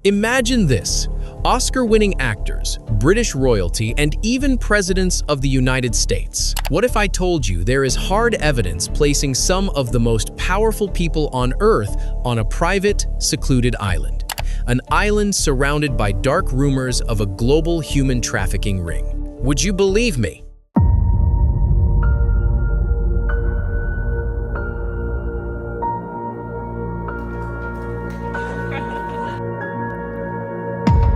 Imagine this: Oscar-winning actors, British royalty, and even presidents of the United States. What if I told you there is hard evidence placing some of the most powerful people on Earth on a private, secluded island? An island surrounded by dark rumors of a global human trafficking ring. Would you believe me?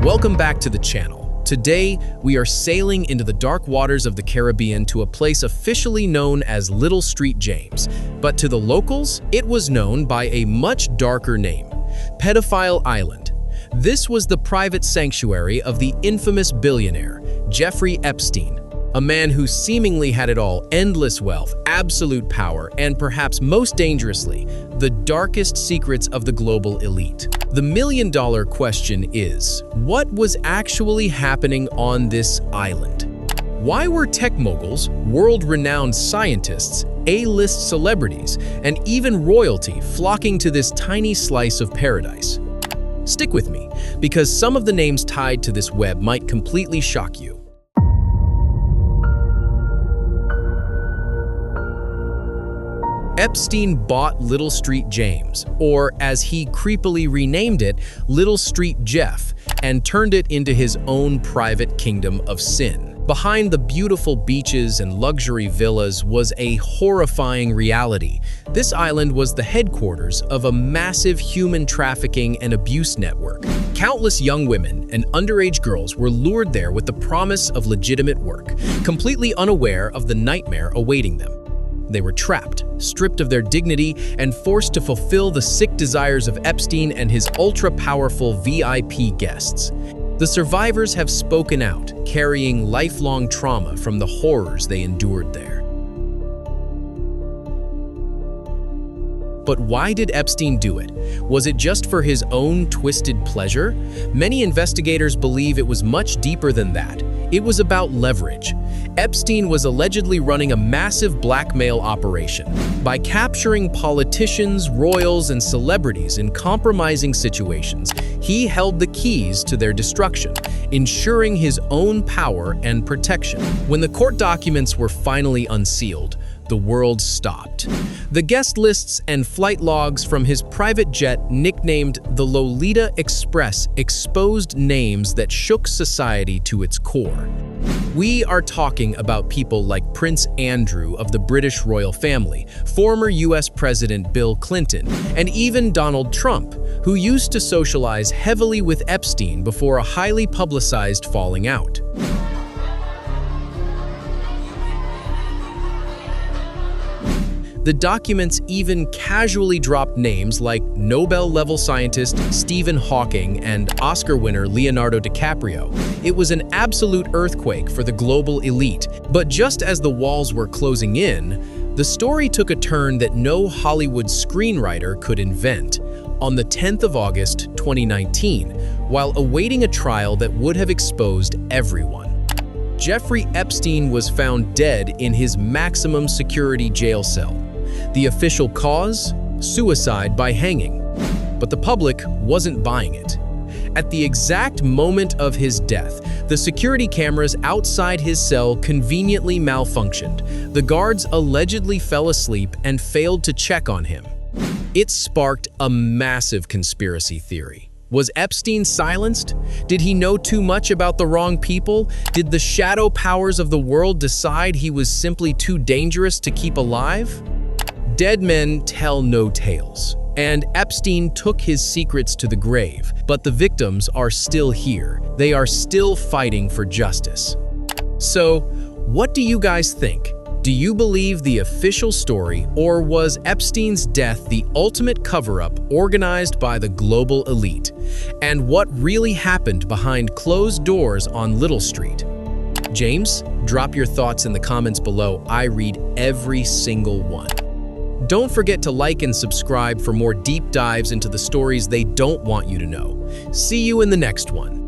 Welcome back to the channel. Today, we are sailing into the dark waters of the Caribbean to a place officially known as Little Street James. But to the locals, it was known by a much darker name: Pedophile Island. This was the private sanctuary of the infamous billionaire, Jeffrey Epstein, a man who seemingly had it all: endless wealth, absolute power, and perhaps most dangerously, the darkest secrets of the global elite. The million-dollar question is, what was actually happening on this island? Why were tech moguls, world-renowned scientists, A-list celebrities, and even royalty flocking to this tiny slice of paradise? Stick with me, because some of the names tied to this web might completely shock you. Epstein bought Little Street James, or as he creepily renamed it, Little Street Jeff, and turned it into his own private kingdom of sin. Behind the beautiful beaches and luxury villas was a horrifying reality. This island was the headquarters of a massive human trafficking and abuse network. Countless young women and underage girls were lured there with the promise of legitimate work, completely unaware of the nightmare awaiting them. They were trapped, stripped of their dignity, and forced to fulfill the sick desires of Epstein and his ultra-powerful VIP guests. The survivors have spoken out, carrying lifelong trauma from the horrors they endured there. But why did Epstein do it? Was it just for his own twisted pleasure? Many investigators believe it was much deeper than that. It was about leverage. Epstein was allegedly running a massive blackmail operation. By capturing politicians, royals, and celebrities in compromising situations, he held the keys to their destruction, ensuring his own power and protection. When the court documents were finally unsealed, the world stopped. The guest lists and flight logs from his private jet, nicknamed the Lolita Express, exposed names that shook society to its core. We are talking about people like Prince Andrew of the British royal family, former US President Bill Clinton, and even Donald Trump, who used to socialize heavily with Epstein before a highly publicized falling out. The documents even casually dropped names like Nobel-level scientist Stephen Hawking and Oscar winner Leonardo DiCaprio. It was an absolute earthquake for the global elite. But just as the walls were closing in, the story took a turn that no Hollywood screenwriter could invent. On the 10th of August, 2019, while awaiting a trial that would have exposed everyone, Jeffrey Epstein was found dead in his maximum security jail cell. The official cause? Suicide by hanging. But the public wasn't buying it. At the exact moment of his death, the security cameras outside his cell conveniently malfunctioned. The guards allegedly fell asleep and failed to check on him. It sparked a massive conspiracy theory. Was Epstein silenced? Did he know too much about the wrong people? Did the shadow powers of the world decide he was simply too dangerous to keep alive? Dead men tell no tales, and Epstein took his secrets to the grave, but the victims are still here. They are still fighting for justice. So, what do you guys think? Do you believe the official story, or was Epstein's death the ultimate cover-up organized by the global elite? And what really happened behind closed doors on Little Street? James, drop your thoughts in the comments below. I read every single one. Don't forget to like and subscribe for more deep dives into the stories they don't want you to know. See you in the next one.